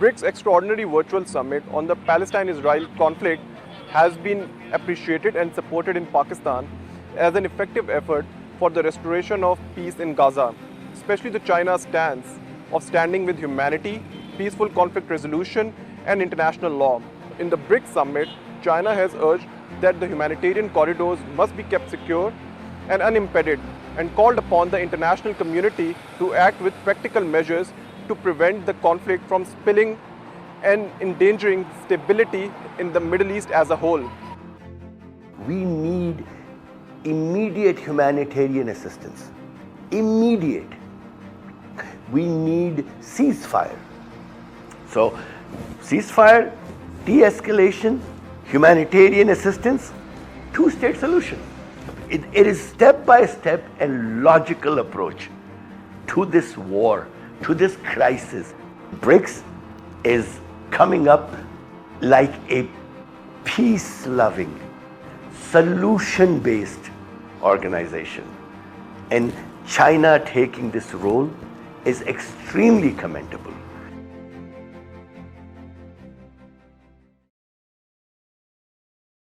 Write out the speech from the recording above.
BRICS Extraordinary Virtual Summit on the Palestine-Israel conflict has been appreciated and supported in Pakistan as an effective effort for the restoration of peace in Gaza, especially the China's stance of standing with humanity, peaceful conflict resolution, and international law. In the BRICS summit, China has urged that the humanitarian corridors must be kept secure and unimpeded, and called upon the international community to act with practical measures to prevent the conflict from spilling and endangering stability in the Middle East as a whole. We need immediate humanitarian assistance. Immediate. We need ceasefire. So, ceasefire, de-escalation, humanitarian assistance, two-state solution. It is step-by-step and logical approach to this war, to this crisis. BRICS is coming up like a peace-loving, solution-based organization. And China taking this role is extremely commendable.